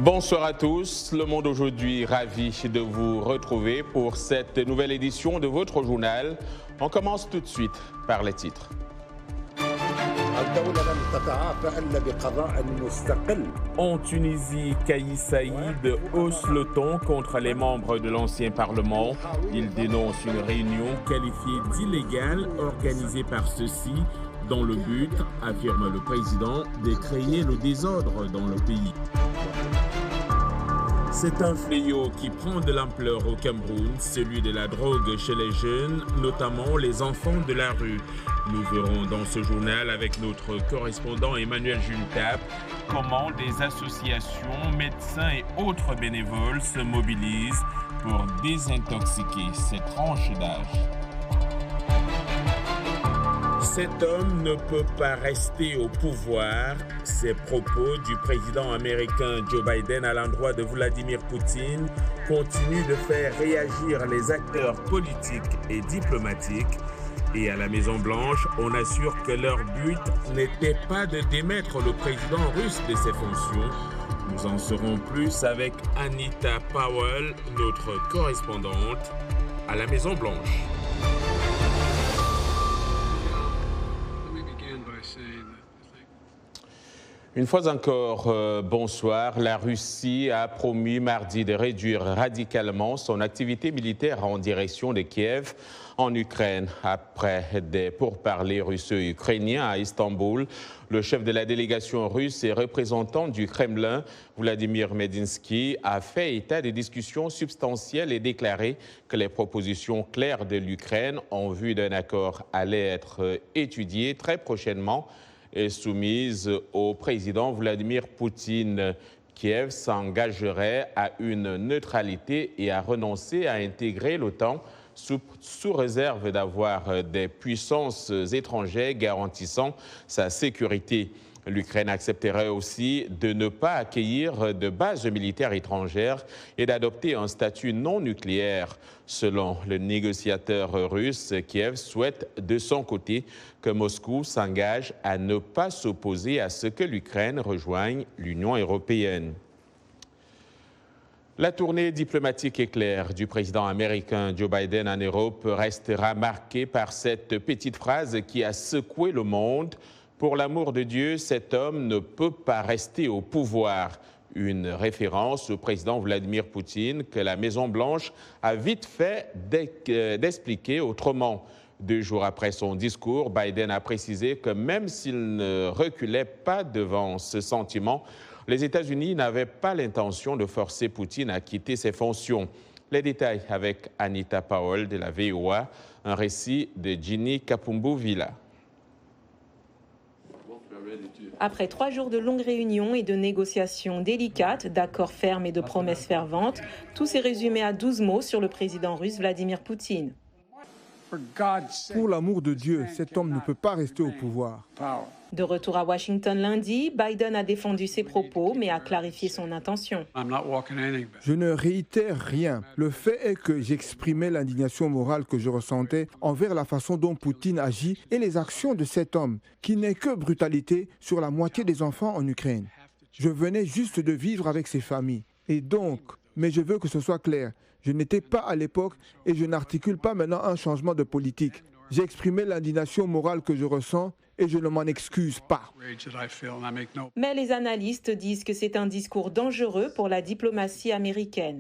Bonsoir à tous, Le Monde aujourd'hui, ravi de vous retrouver pour cette nouvelle édition de votre journal. On commence tout de suite par les titres. En Tunisie, Kais Saïd hausse le ton contre les membres de l'ancien Parlement. Il dénonce une réunion qualifiée d'illégale organisée par ceux-ci dans le but, affirme le président, de créer le désordre dans le pays. C'est un fléau qui prend de l'ampleur au Cameroun, celui de la drogue chez les jeunes, notamment les enfants de la rue. Nous verrons dans ce journal avec notre correspondant Emmanuel Juntap comment des associations, médecins et autres bénévoles se mobilisent pour désintoxiquer cette tranche d'âge. Cet homme ne peut pas rester au pouvoir. Ces propos du président américain Joe Biden à l'endroit de Vladimir Poutine continuent de faire réagir les acteurs politiques et diplomatiques. Et à la Maison-Blanche, on assure que leur but n'était pas de démettre le président russe de ses fonctions. Nous en saurons plus avec Anita Powell, notre correspondante à la Maison-Blanche. Une fois encore, bonsoir. La Russie a promis mardi de réduire radicalement son activité militaire en direction de Kiev, en Ukraine. Après des pourparlers russo-ukrainiens à Istanbul, le chef de la délégation russe et représentant du Kremlin, Vladimir Medinsky, a fait état des discussions substantielles et déclaré que les propositions claires de l'Ukraine en vue d'un accord allaient être étudiées très prochainement et soumise au président Vladimir Poutine. Kiev s'engagerait à une neutralité et à renoncer à intégrer l'OTAN sous réserve d'avoir des puissances étrangères garantissant sa sécurité. L'Ukraine accepterait aussi de ne pas accueillir de bases militaires étrangères et d'adopter un statut non nucléaire. Selon le négociateur russe, Kiev souhaite de son côté que Moscou s'engage à ne pas s'opposer à ce que l'Ukraine rejoigne l'Union européenne. La tournée diplomatique éclair du président américain Joe Biden en Europe restera marquée par cette petite phrase qui a secoué le monde. Pour l'amour de Dieu, cet homme ne peut pas rester au pouvoir. Une référence au président Vladimir Poutine que la Maison-Blanche a vite fait d'expliquer autrement. 2 jours après son discours, Biden a précisé que même s'il ne reculait pas devant ce sentiment, les États-Unis n'avaient pas l'intention de forcer Poutine à quitter ses fonctions. Les détails avec Anita Powell de la VOA, un récit de Ginny Kapumbu-Villa. Après 3 jours de longues réunions et de négociations délicates, d'accords fermes et de promesses ferventes, tout s'est résumé à 12 mots sur le président russe Vladimir Poutine. Pour l'amour de Dieu, cet homme ne peut pas rester au pouvoir. De retour à Washington lundi, Biden a défendu ses propos mais a clarifié son intention. Je ne réitère rien. Le fait est que j'exprimais l'indignation morale que je ressentais envers la façon dont Poutine agit et les actions de cet homme, qui n'est que brutalité sur la moitié des enfants en Ukraine. Je venais juste de vivre avec ces familles. Et donc, mais je veux que ce soit clair, je n'étais pas à l'époque et je n'articule pas maintenant un changement de politique. J'ai exprimé l'indignation morale que je ressens et je ne m'en excuse pas. Mais les analystes disent que c'est un discours dangereux pour la diplomatie américaine.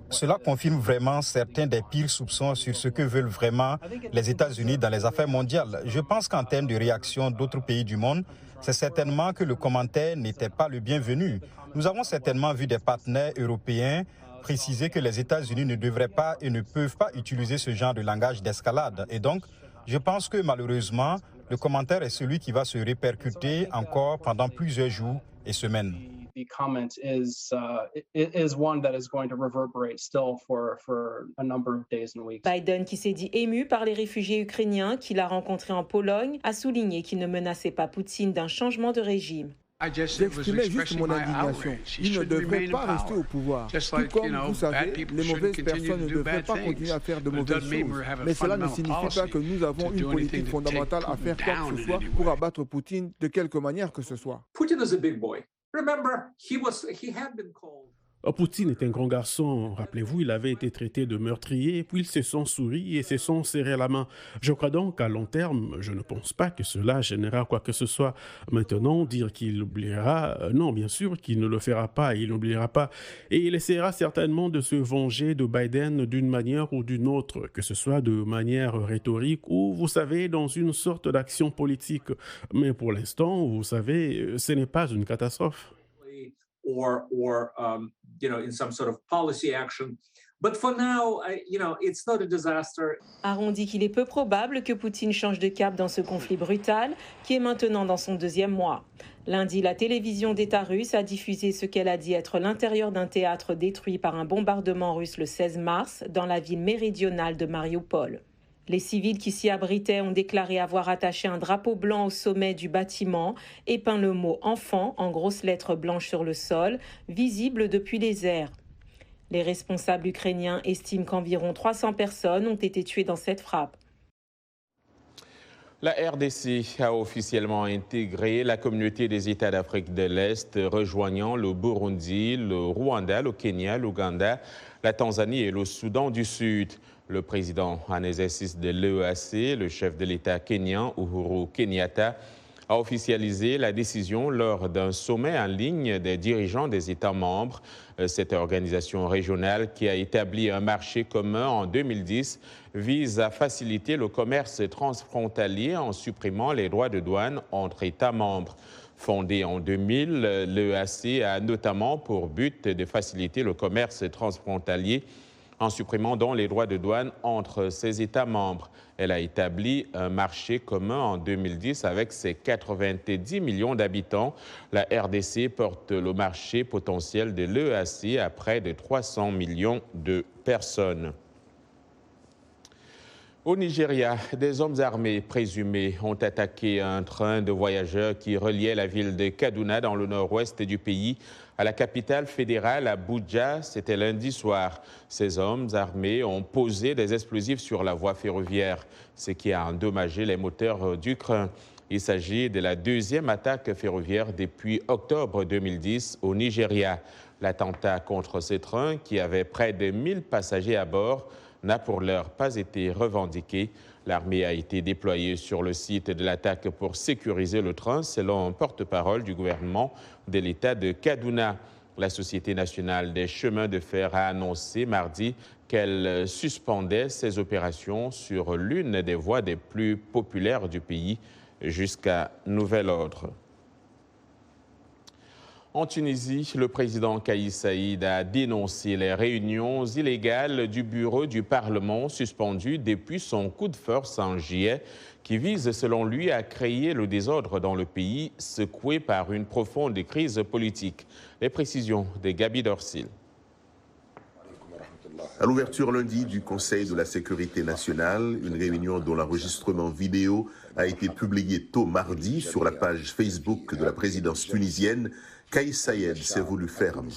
Cela confirme vraiment certains des pires soupçons sur ce que veulent vraiment les États-Unis dans les affaires mondiales. Je pense qu'en termes de réaction d'autres pays du monde, c'est certainement que le commentaire n'était pas le bienvenu. Nous avons certainement vu des partenaires européens préciser que les États-Unis ne devraient pas et ne peuvent pas utiliser ce genre de langage d'escalade. Et donc, je pense que malheureusement, le commentaire est celui qui va se répercuter encore pendant plusieurs jours et semaines. The comment is one that is going to reverberate still for a number of days and weeks. Biden, qui s'est dit ému par les réfugiés ukrainiens qu'il a rencontrés en Pologne, a souligné qu'il ne menaçait pas Poutine d'un changement de régime. J'exprimais juste mon indignation. Il ne devrait pas rester au pouvoir. Tout comme, vous savez, les mauvaises personnes ne devraient pas continuer à faire de mauvaises choses. Mais cela ne signifie pas que nous avons une politique fondamentale à faire quoi que ce soit pour abattre Poutine de quelque manière que ce soit. Putin is a big boy. Remember, he had been called. Poutine est un grand garçon. Rappelez-vous, il avait été traité de meurtrier, puis ils se sont souris et se sont serrés la main. Je crois donc qu'à long terme, je ne pense pas que cela gênera quoi que ce soit. Maintenant, dire qu'il oubliera, non, bien sûr qu'il ne le fera pas, il n'oubliera pas. Et il essaiera certainement de se venger de Biden d'une manière ou d'une autre, que ce soit de manière rhétorique ou, vous savez, dans une sorte d'action politique. Mais pour l'instant, vous savez, ce n'est pas une catastrophe. Or in some sort of policy action. But for now, it's not a disaster. Aron dit qu'il est peu probable que Poutine change de cap dans ce conflit brutal qui est maintenant dans son 2e mois. Lundi, la télévision d'État russe a diffusé ce qu'elle a dit être l'intérieur d'un théâtre détruit par un bombardement russe le 16 mars dans la ville méridionale de Mariupol. Les civils qui s'y abritaient ont déclaré avoir attaché un drapeau blanc au sommet du bâtiment et peint le mot « enfant » en grosses lettres blanches sur le sol, visible depuis les airs. Les responsables ukrainiens estiment qu'environ 300 personnes ont été tuées dans cette frappe. La RDC a officiellement intégré la communauté des États d'Afrique de l'Est, rejoignant le Burundi, le Rwanda, le Kenya, l'Ouganda, la Tanzanie et le Soudan du Sud. Le président en exercice de l'EAC, le chef de l'État kényan, Uhuru Kenyatta, a officialisé la décision lors d'un sommet en ligne des dirigeants des États membres. Cette organisation régionale, qui a établi un marché commun en 2010, vise à faciliter le commerce transfrontalier en supprimant les droits de douane entre États membres. Fondée en 2000, l'EAC a notamment pour but de faciliter le commerce transfrontalier en supprimant donc les droits de douane entre ses États membres. Elle a établi un marché commun en 2010 avec ses 90 millions d'habitants. La RDC porte le marché potentiel de l'EAC à près de 300 millions de personnes. Au Nigeria, des hommes armés présumés ont attaqué un train de voyageurs qui reliait la ville de Kaduna dans le nord-ouest du pays à la capitale fédérale Abuja. C'était lundi soir. Ces hommes armés ont posé des explosifs sur la voie ferroviaire, ce qui a endommagé les moteurs du train. Il s'agit de la 2e attaque ferroviaire depuis octobre 2010 au Nigeria. L'attentat contre ces trains, qui avait près de 1000 passagers à bord, n'a pour l'heure pas été revendiqué. L'armée a été déployée sur le site de l'attaque pour sécuriser le train, selon un porte-parole du gouvernement de l'État de Kaduna. La Société nationale des chemins de fer a annoncé mardi qu'elle suspendait ses opérations sur l'une des voies les plus populaires du pays jusqu'à nouvel ordre. En Tunisie, le président Kais Saïed a dénoncé les réunions illégales du bureau du Parlement suspendues depuis son coup de force en juillet, qui vise, selon lui, à créer le désordre dans le pays, secoué par une profonde crise politique. Les précisions de Gabi Dorsil. À l'ouverture lundi du Conseil de la sécurité nationale, une réunion dont l'enregistrement vidéo a été publié tôt mardi sur la page Facebook de la présidence tunisienne, Kais Saïed s'est voulu ferme.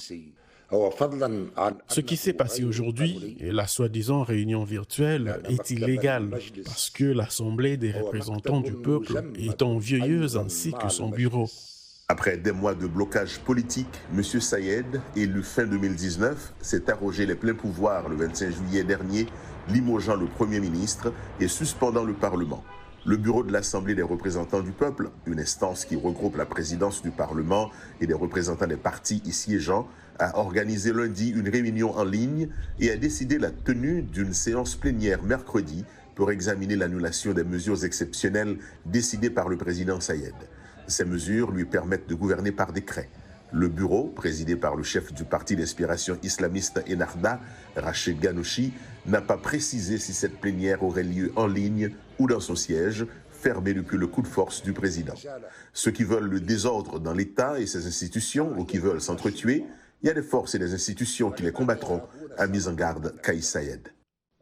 Ce qui s'est passé aujourd'hui, et la soi-disant réunion virtuelle, est illégal parce que l'Assemblée des représentants du peuple est envieilleuse ainsi que son bureau. Après des mois de blocage politique, M. Saïed, élu fin 2019, s'est arrogé les pleins pouvoirs le 25 juillet dernier, limogeant le Premier ministre et suspendant le Parlement. Le bureau de l'Assemblée des représentants du peuple, une instance qui regroupe la présidence du Parlement et des représentants des partis y siégeant, a organisé lundi une réunion en ligne et a décidé la tenue d'une séance plénière mercredi pour examiner l'annulation des mesures exceptionnelles décidées par le président Saïed. Ces mesures lui permettent de gouverner par décret. Le bureau, présidé par le chef du parti d'inspiration islamiste Ennahda, Rachid Ghannouchi, n'a pas précisé si cette plénière aurait lieu en ligne ou dans son siège, fermé depuis le coup de force du président. Ceux qui veulent le désordre dans l'État et ses institutions ou qui veulent s'entretuer, il y a des forces et des institutions qui les combattront, a mis en garde Kais Saïed.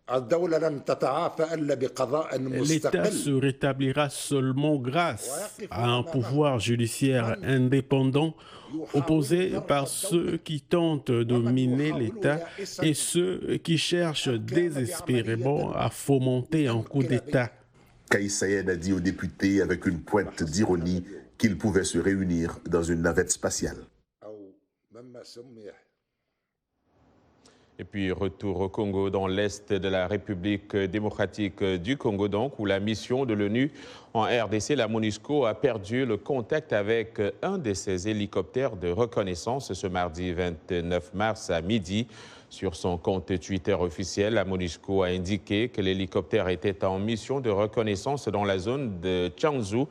L'État se rétablira seulement grâce à un pouvoir judiciaire indépendant opposé par ceux qui tentent de miner l'État et ceux qui cherchent désespérément à fomenter un coup d'État. Kais Saied a dit aux députés avec une pointe d'ironie qu'ils pouvaient se réunir dans une navette spatiale. Et puis retour au Congo, dans l'est de la République démocratique du Congo, donc, où la mission de l'ONU en RDC, la MONUSCO, a perdu le contact avec un de ses hélicoptères de reconnaissance ce mardi 29 mars à midi. Sur son compte Twitter officiel, la MONUSCO a indiqué que l'hélicoptère était en mission de reconnaissance dans la zone de Tchanzu,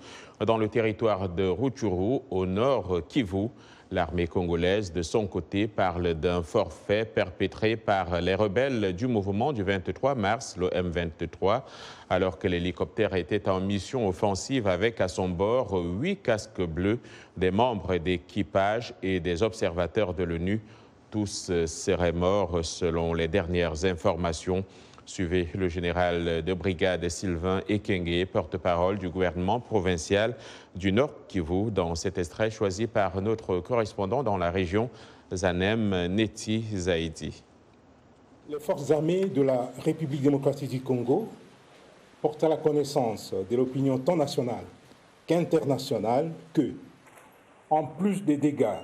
dans le territoire de Rutshuru, au nord Kivu. L'armée congolaise, de son côté, parle d'un forfait perpétré par les rebelles du mouvement du 23 mars, le M23, alors que l'hélicoptère était en mission offensive avec à son bord 8 casques bleus, des membres d'équipage et des observateurs de l'ONU. Tous seraient morts selon les dernières informations. Suivez le général de brigade Sylvain Ekenge, porte-parole du gouvernement provincial du Nord Kivu, dans cet extrait choisi par notre correspondant dans la région, Zanem Neti Zaidi. Les forces armées de la République démocratique du Congo portent à la connaissance de l'opinion tant nationale qu'internationale que, en plus des dégâts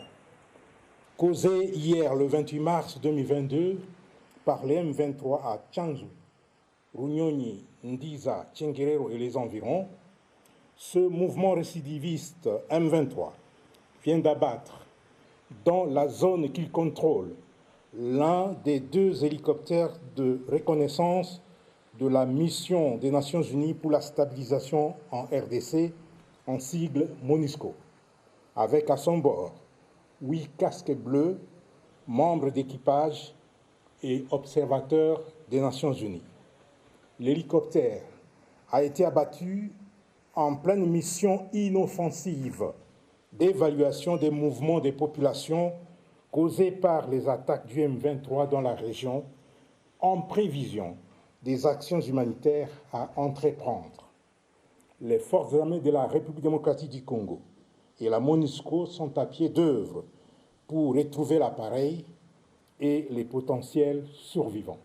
causés hier le 28 mars 2022 par les M23 à Tchanzu, Runyonyi, Ndiza, Tchenguerero et les environs, ce mouvement récidiviste M23 vient d'abattre dans la zone qu'il contrôle l'un des 2 hélicoptères de reconnaissance de la mission des Nations Unies pour la stabilisation en RDC, en sigle MONUSCO, avec à son bord 8 casques bleus, membres d'équipage et observateurs des Nations Unies. L'hélicoptère a été abattu en pleine mission inoffensive d'évaluation des mouvements des populations causés par les attaques du M23 dans la région, en prévision des actions humanitaires à entreprendre. Les forces armées de la République démocratique du Congo et la MONUSCO sont à pied d'œuvre pour retrouver l'appareil et les potentiels survivants.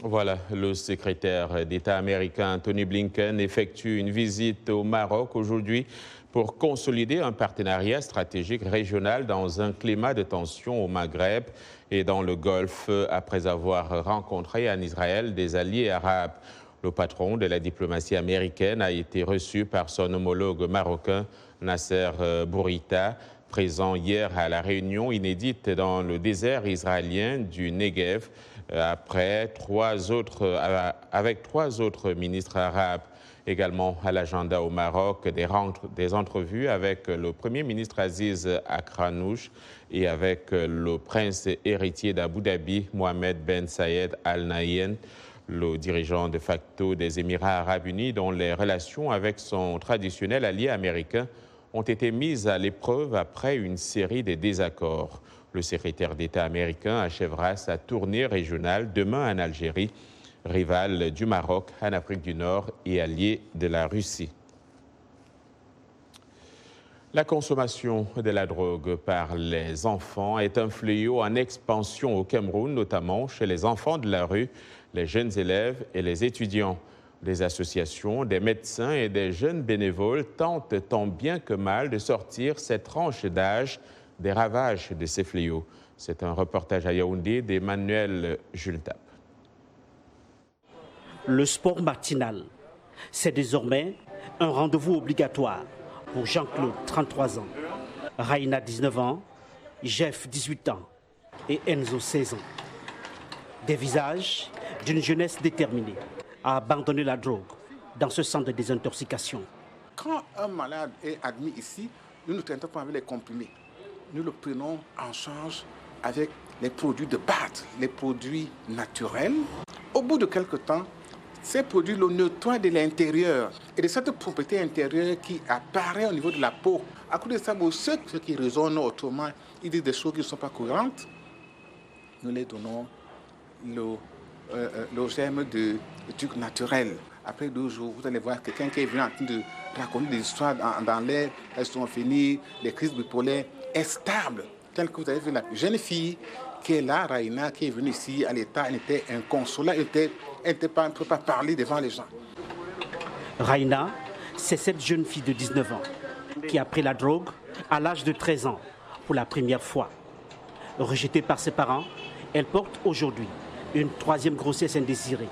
Voilà, le secrétaire d'État américain Tony Blinken effectue une visite au Maroc aujourd'hui pour consolider un partenariat stratégique régional dans un climat de tension au Maghreb et dans le Golfe, après avoir rencontré en Israël des alliés arabes. Le patron de la diplomatie américaine a été reçu par son homologue marocain Nasser Bourita, présent hier à la réunion inédite dans le désert israélien du Negev, avec 3 autres ministres arabes. Également à l'agenda au Maroc, des entrevues avec le Premier ministre Aziz Akranouch et avec le prince héritier d'Abu Dhabi, Mohamed Ben Sayed Al Nahyan, le dirigeant de facto des Émirats arabes unis, dont les relations avec son traditionnel allié américain ont été mises à l'épreuve après une série de désaccords. Le secrétaire d'État américain achèvera sa tournée régionale demain en Algérie, rivale du Maroc en Afrique du Nord et allié de la Russie. La consommation de la drogue par les enfants est un fléau en expansion au Cameroun, notamment chez les enfants de la rue, les jeunes élèves et les étudiants. Des associations, des médecins et des jeunes bénévoles tentent tant bien que mal de sortir cette tranche d'âge des ravages de ces fléaux. C'est un reportage à Yaoundé d'Emmanuel Jultap. Le sport matinal, c'est désormais un rendez-vous obligatoire pour Jean-Claude, 33 ans, Raina, 19 ans, Jeff, 18 ans et Enzo, 16 ans. Des visages d'une jeunesse déterminée à abandonner la drogue dans ce centre de désintoxication. Quand un malade est admis ici, nous ne traitons pas avec les comprimés. Nous le prenons en charge avec les produits de base, les produits naturels. Au bout de quelques temps, ces produits le nettoient de l'intérieur et de cette propriété intérieure qui apparaît au niveau de la peau. À cause de ça, ceux qui raisonnent autrement, ils disent des choses qui ne sont pas courantes. Nous les donnons le germe de trucs naturels. Après 2 jours, vous allez voir quelqu'un qui est venu en train de raconter des histoires dans l'air, elles sont finies, les crises bipolaires, est stable. Tel que vous avez vu la jeune fille qui est là, Raina, qui est venue ici à l'état, elle était inconsolable, elle ne peut pas parler devant les gens. Raina, c'est cette jeune fille de 19 ans qui a pris la drogue à l'âge de 13 ans pour la première fois. Rejetée par ses parents, elle porte aujourd'hui une 3e grossesse indésirée.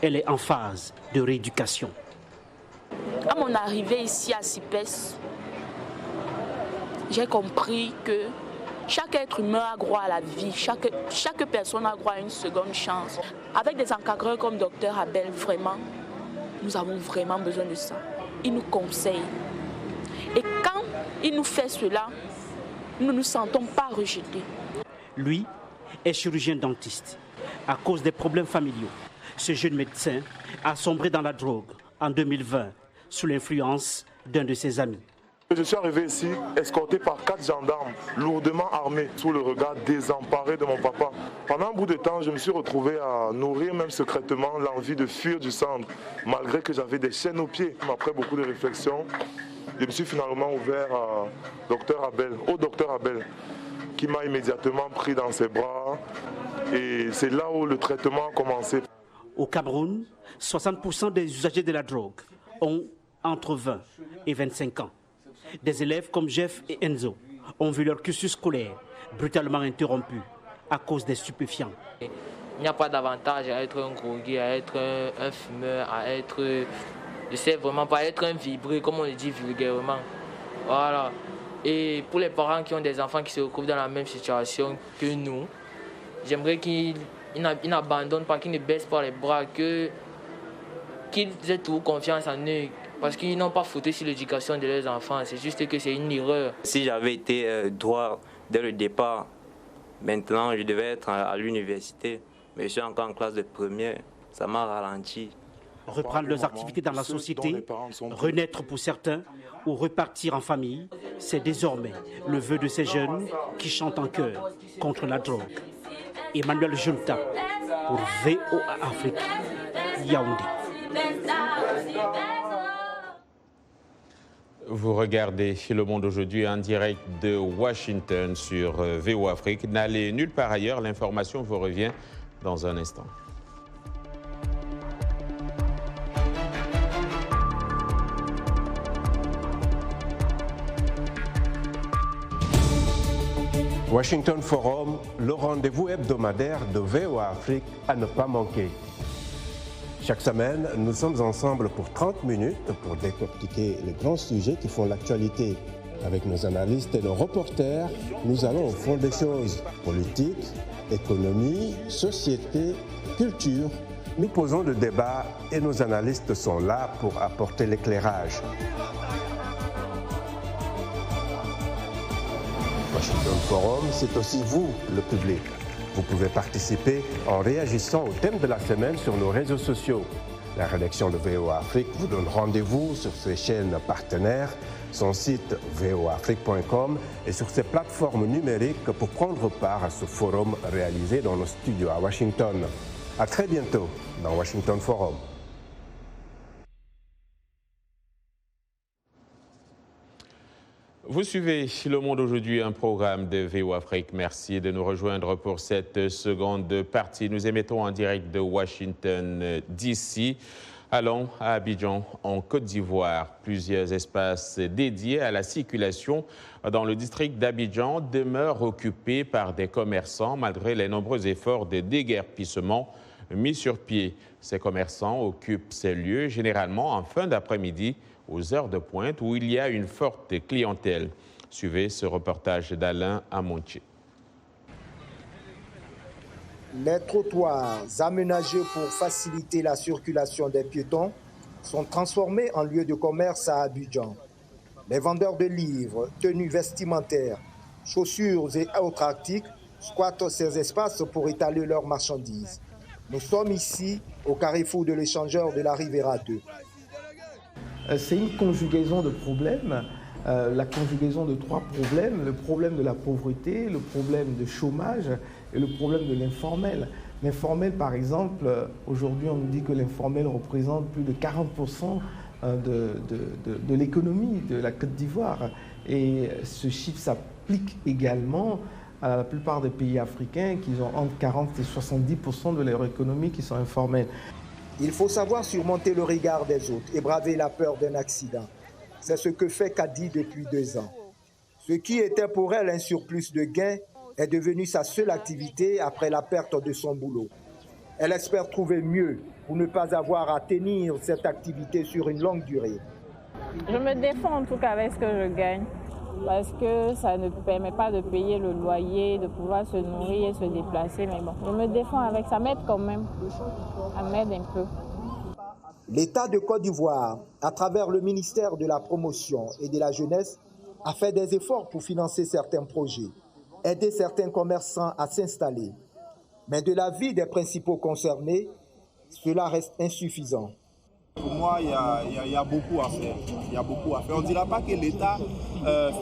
Elle est en phase de rééducation. À mon arrivée ici à CIPES, j'ai compris que chaque être humain a droit à la vie, chaque personne a droit à une seconde chance. Avec des encadreurs comme Dr Abel, vraiment, nous avons vraiment besoin de ça. Il nous conseille. Et quand il nous fait cela, nous ne nous sentons pas rejetés. Lui est chirurgien dentiste. À cause des problèmes familiaux, ce jeune médecin a sombré dans la drogue en 2020 sous l'influence d'un de ses amis. Je suis arrivé ici escorté par 4 gendarmes lourdement armés sous le regard désemparé de mon papa. Pendant un bout de temps, je me suis retrouvé à nourrir même secrètement l'envie de fuir du centre, malgré que j'avais des chaînes aux pieds. Après beaucoup de réflexions, je me suis finalement ouvert au docteur Abel, qui m'a immédiatement pris dans ses bras. Et c'est là où le traitement a commencé. Au Cameroun, 60% des usagers de la drogue ont entre 20 et 25 ans. Des élèves comme Jeff et Enzo ont vu leur cursus scolaire brutalement interrompu à cause des stupéfiants. Il n'y a pas d'avantage à être un drogué, à être un fumeur, à être, je sais vraiment pas, être un vibré, comme on le dit vulgairement. Voilà. Et pour les parents qui ont des enfants qui se retrouvent dans la même situation que nous, j'aimerais qu'ils n'abandonnent pas, qu'ils ne baissent pas les bras, qu'ils aient toujours confiance en eux. Parce qu'ils n'ont pas fauté sur l'éducation de leurs enfants, c'est juste que c'est une erreur. Si j'avais été droit dès le départ, maintenant je devais être à l'université, mais je suis encore en classe de première, ça m'a ralenti. Reprendre leurs activités dans la société, renaître pour certains ou repartir en famille, c'est désormais le vœu de ces jeunes qui chantent en chœur contre la drogue. Emmanuel Junta pour VOA Afrique, Yaoundé. Vous regardez Le Monde aujourd'hui en direct de Washington sur VOA Afrique. N'allez nulle part ailleurs, l'information vous revient dans un instant. Washington Forum, le rendez-vous hebdomadaire de VOA Afrique à ne pas manquer. Chaque semaine, nous sommes ensemble pour 30 minutes pour décortiquer les grands sujets qui font l'actualité. Avec nos analystes et nos reporters, nous allons au fond des choses. Politique, économie, société, culture. Nous posons le débat et nos analystes sont là pour apporter l'éclairage. Washington Forum, c'est aussi vous, le public. Vous pouvez participer en réagissant au thème de la semaine sur nos réseaux sociaux. La rédaction de VOA Afrique vous donne rendez-vous sur ses chaînes partenaires, son site voaafrique.com et sur ses plateformes numériques pour prendre part à ce forum réalisé dans nos studios à Washington. À très bientôt dans Washington Forum. Vous suivez Le Monde aujourd'hui, un programme de VOA Afrique. Merci de nous rejoindre pour cette seconde partie. Nous émettons en direct de Washington DC. Allons à Abidjan, en Côte d'Ivoire. Plusieurs espaces dédiés à la circulation dans le district d'Abidjan demeurent occupés par des commerçants malgré les nombreux efforts de déguerpissement mis sur pied. Ces commerçants occupent ces lieux généralement en fin d'après-midi aux heures de pointe où il y a une forte clientèle. Suivez ce reportage d'Alain Amontier. Les trottoirs aménagés pour faciliter la circulation des piétons sont transformés en lieux de commerce à Abidjan. Les vendeurs de livres, tenues vestimentaires, chaussures et autres articles squattent ces espaces pour étaler leurs marchandises. Nous sommes ici au carrefour de l'échangeur de la Rivera 2. C'est une conjugaison de problèmes, la conjugaison de 3 problèmes, le problème de la pauvreté, le problème de chômage et le problème de l'informel. L'informel, par exemple, aujourd'hui, on nous dit que l'informel représente plus de 40% de l'économie de la Côte d'Ivoire. Et ce chiffre s'applique également à la plupart des pays africains qui ont entre 40 et 70% de leur économie qui sont informels. Il faut savoir surmonter le regard des autres et braver la peur d'un accident. C'est ce que fait Kadi depuis 2 ans. Ce qui était pour elle un surplus de gains est devenu sa seule activité après la perte de son boulot. Elle espère trouver mieux pour ne pas avoir à tenir cette activité sur une longue durée. Je me défends en tout cas avec ce que je gagne, parce que ça ne permet pas de payer le loyer, de pouvoir se nourrir et se déplacer. Mais bon, je me défends avec ça, m'aide quand même, ça m'aide un peu. L'État de Côte d'Ivoire, à travers le ministère de la Promotion et de la Jeunesse, a fait des efforts pour financer certains projets, aider certains commerçants à s'installer. Mais de l'avis des principaux concernés, cela reste insuffisant. Pour moi, il y a beaucoup à faire. Il y a beaucoup à faire. On ne dira pas que l'État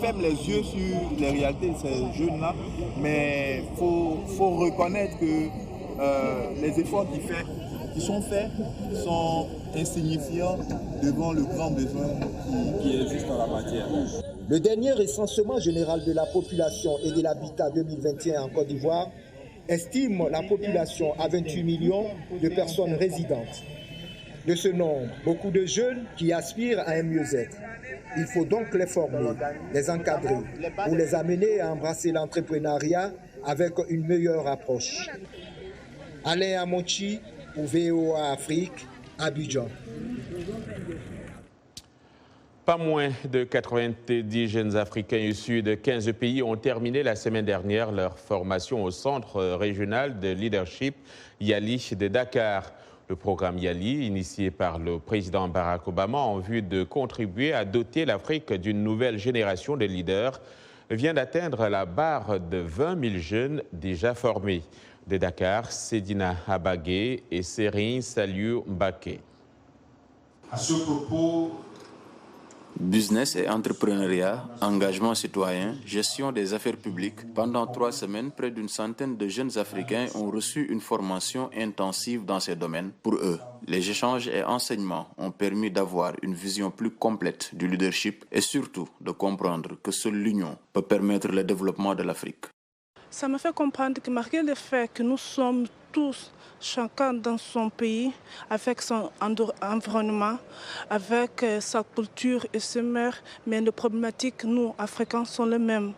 ferme les yeux sur les réalités de ces jeunes-là, mais il faut reconnaître que les efforts qui sont faits sont insignifiants devant le grand besoin qui existe en la matière. Le dernier recensement général de la population et de l'habitat 2021 en Côte d'Ivoire estime la population à 28 millions de personnes résidentes. De ce nombre, beaucoup de jeunes qui aspirent à un mieux-être. Il faut donc les former, les encadrer, pour les amener à embrasser l'entrepreneuriat avec une meilleure approche. Alain Amonchi pour VOA Afrique, Abidjan. Pas moins de 90 jeunes Africains issus de 15 pays ont terminé la semaine dernière leur formation au Centre régional de leadership Yali de Dakar. Le programme Yali, initié par le président Barack Obama en vue de contribuer à doter l'Afrique d'une nouvelle génération de leaders, vient d'atteindre la barre de 20 000 jeunes déjà formés. De Dakar, Sedina Abagé et Serine Saliou Mbaké. À ce propos, business et entrepreneuriat, engagement citoyen, gestion des affaires publiques. Pendant 3 semaines, près d'une centaine de jeunes Africains ont reçu une formation intensive dans ces domaines. Pour eux, les échanges et enseignements ont permis d'avoir une vision plus complète du leadership et surtout de comprendre que seule l'union peut permettre le développement de l'Afrique. Ça me fait comprendre que malgré le fait que nous sommes tous, chacun dans son pays, avec son environnement, avec sa culture et ses mœurs, mais les problématiques, nous, Africains, sont les mêmes.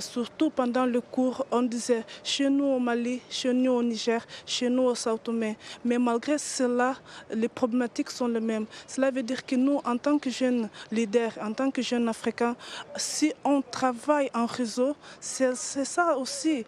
Surtout pendant le cours, on disait chez nous au Mali, chez nous au Niger, chez nous au Sao Tomé. Mais malgré cela, les problématiques sont les mêmes. Cela veut dire que nous, en tant que jeunes leaders, en tant que jeunes Africains, si on travaille en réseau, c'est ça aussi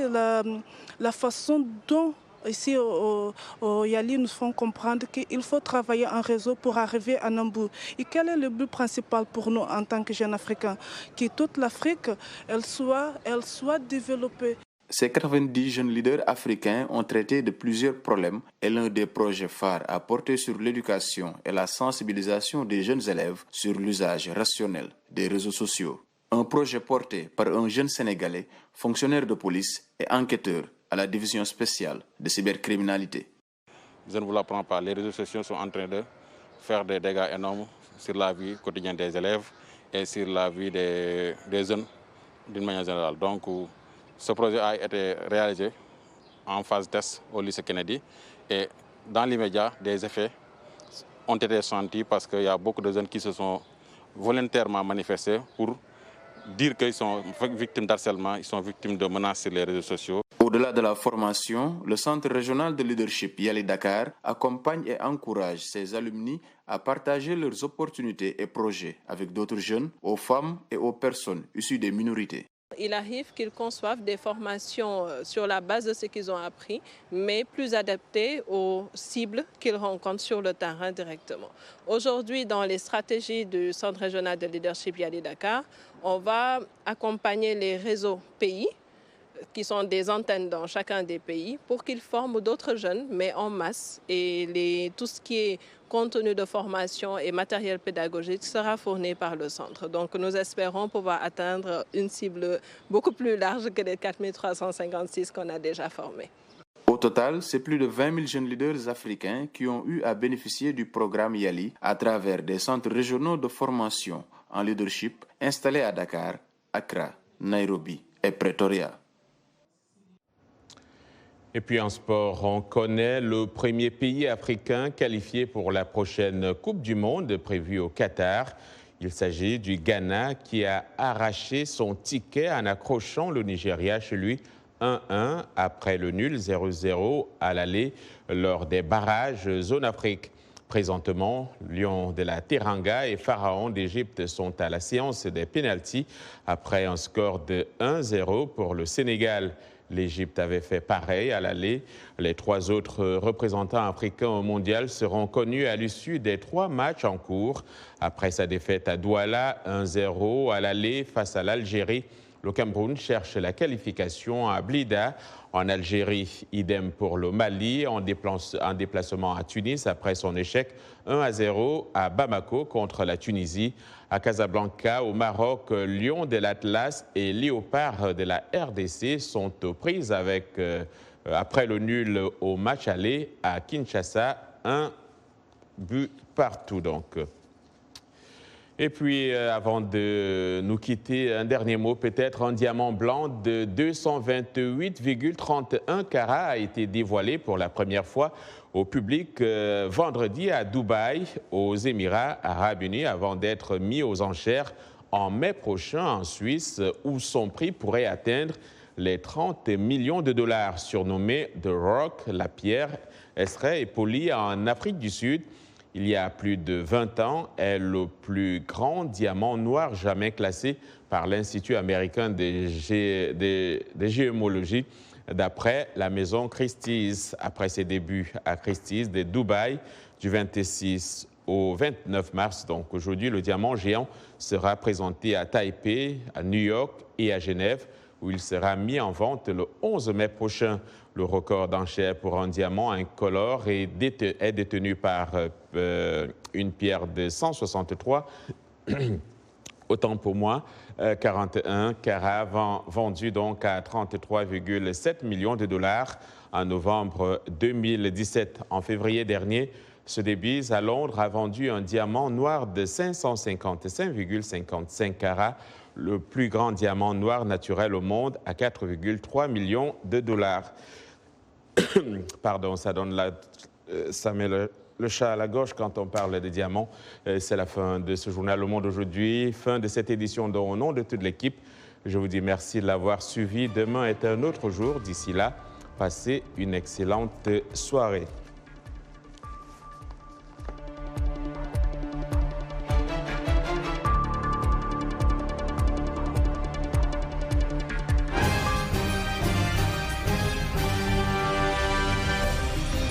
la façon dont ici au Yali nous font comprendre qu'il faut travailler en réseau pour arriver à un bout. Et quel est le but principal pour nous en tant que jeunes Africains? Que toute l'Afrique elle soit développée. Ces 90 jeunes leaders africains ont traité de plusieurs problèmes et l'un des projets phares a porté sur l'éducation et la sensibilisation des jeunes élèves sur l'usage rationnel des réseaux sociaux. Un projet porté par un jeune Sénégalais, fonctionnaire de police et enquêteur à la division spéciale de cybercriminalité. Je ne vous l'apprends pas, les réseaux sociaux sont en train de faire des dégâts énormes sur la vie quotidienne des élèves et sur la vie des jeunes d'une manière générale. Donc, ce projet a été réalisé en phase test au lycée Kennedy et dans l'immédiat, des effets ont été sentis parce qu'il y a beaucoup de jeunes qui se sont volontairement manifestés pour dire qu'ils sont victimes d'harcèlement, ils sont victimes de menaces sur les réseaux sociaux. Au-delà de la formation, le Centre régional de leadership Yali Dakar accompagne et encourage ses alumni à partager leurs opportunités et projets avec d'autres jeunes, aux femmes et aux personnes issues des minorités. Il arrive qu'ils conçoivent des formations sur la base de ce qu'ils ont appris, mais plus adaptées aux cibles qu'ils rencontrent sur le terrain directement. Aujourd'hui, dans les stratégies du Centre régional de leadership Yali Dakar, on va accompagner les réseaux pays qui sont des antennes dans chacun des pays pour qu'ils forment d'autres jeunes, mais en masse. Et tout ce qui est contenu de formation et matériel pédagogique sera fourni par le centre. Donc nous espérons pouvoir atteindre une cible beaucoup plus large que les 4356 qu'on a déjà formés. Au total, c'est plus de 20 000 jeunes leaders africains qui ont eu à bénéficier du programme YALI à travers des centres régionaux de formation en leadership installés à Dakar, Accra, Nairobi et Pretoria. Et puis en sport, on connaît le premier pays africain qualifié pour la prochaine Coupe du Monde prévue au Qatar. Il s'agit du Ghana qui a arraché son ticket en accrochant le Nigeria chez lui 1-1 après le nul 0-0 à l'aller lors des barrages Zone Afrique. Présentement, Lion de la Teranga et Pharaon d'Égypte sont à la séance des pénaltys après un score de 1-0 pour le Sénégal. L'Égypte avait fait pareil à l'aller. Les 3 autres représentants africains au mondial seront connus à l'issue des 3 matchs en cours. Après sa défaite à Douala, 1-0 à l'aller face à l'Algérie, le Cameroun cherche la qualification à Blida. En Algérie, idem pour le Mali, en déplacement à Tunis après son échec 1-0 à Bamako contre la Tunisie. À Casablanca, au Maroc, Lion de l'Atlas et Léopard de la RDC sont aux prises après le nul au match aller à Kinshasa, 1 but partout donc. Et puis, avant de nous quitter, un dernier mot peut-être. Un diamant blanc de 228,31 carats a été dévoilé pour la première fois au public vendredi à Dubaï, aux Émirats arabes unis, avant d'être mis aux enchères en mai prochain en Suisse, où son prix pourrait atteindre les 30 millions de dollars. Surnommé The Rock, la pierre serait polie en Afrique du Sud. Il y a plus de 20 ans, est le plus grand diamant noir jamais classé par l'Institut américain des géomologies, d'après la maison Christie's. Après ses débuts à Christie's de Dubaï, du 26 au 29 mars, donc aujourd'hui, le diamant géant sera présenté à Taipei, à New York et à Genève, où il sera mis en vente le 11 mai prochain. Le record d'enchère pour un diamant incolore est détenu par une pierre de 163, autant pour moi, 41 carats, vendu donc à 33,7 millions de dollars en novembre 2017. En février dernier, Sotheby's à Londres a vendu un diamant noir de 555,55 carats, le plus grand diamant noir naturel au monde, à 4,3 millions de dollars. Pardon, ça met le chat à la gauche quand on parle de diamants. C'est la fin de ce journal Le Monde aujourd'hui, fin de cette édition dont, au nom de toute l'équipe, je vous dis merci de l'avoir suivi. Demain est un autre jour. D'ici là, passez une excellente soirée.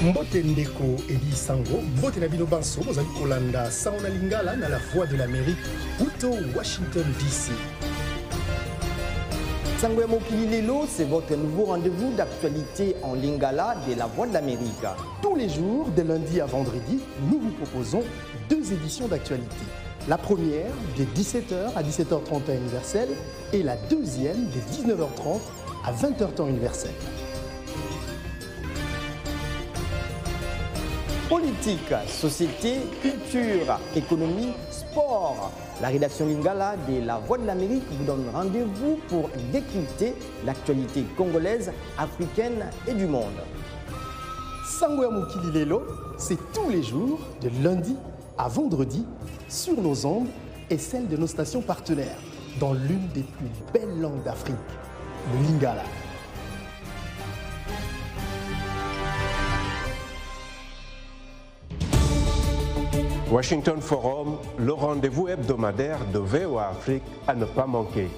Mbote Ndeko Eli Sango, Mbote Nabino Banso, Mozali Kolanda, Saona Lingala, na la Voix de l'Amérique, Uto, Washington DC. Sango Mokili Lelo, c'est votre nouveau rendez-vous d'actualité en Lingala de la Voix de l'Amérique. Tous les jours, de lundi à vendredi, nous vous proposons 2 éditions d'actualité. La première, de 17h à 17h30 temps universel, et la deuxième, de 19h30 à 20h temps universel. Politique, société, culture, économie, sport. La rédaction Lingala de la Voix de l'Amérique vous donne rendez-vous pour décrypter l'actualité congolaise, africaine et du monde. Sango Mokili Lelo, c'est tous les jours, de lundi à vendredi, sur nos ondes et celles de nos stations partenaires, dans l'une des plus belles langues d'Afrique, le Lingala. Washington Forum, le rendez-vous hebdomadaire de VOA Afrique à ne pas manquer.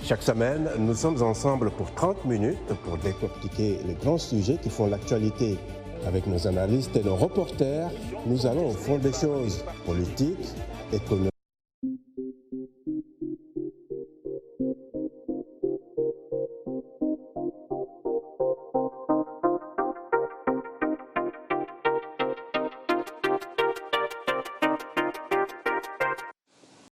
Chaque semaine, nous sommes ensemble pour 30 minutes pour décortiquer les grands sujets qui font l'actualité. Avec nos analystes et nos reporters, nous allons au fond des choses, politiques, économiques.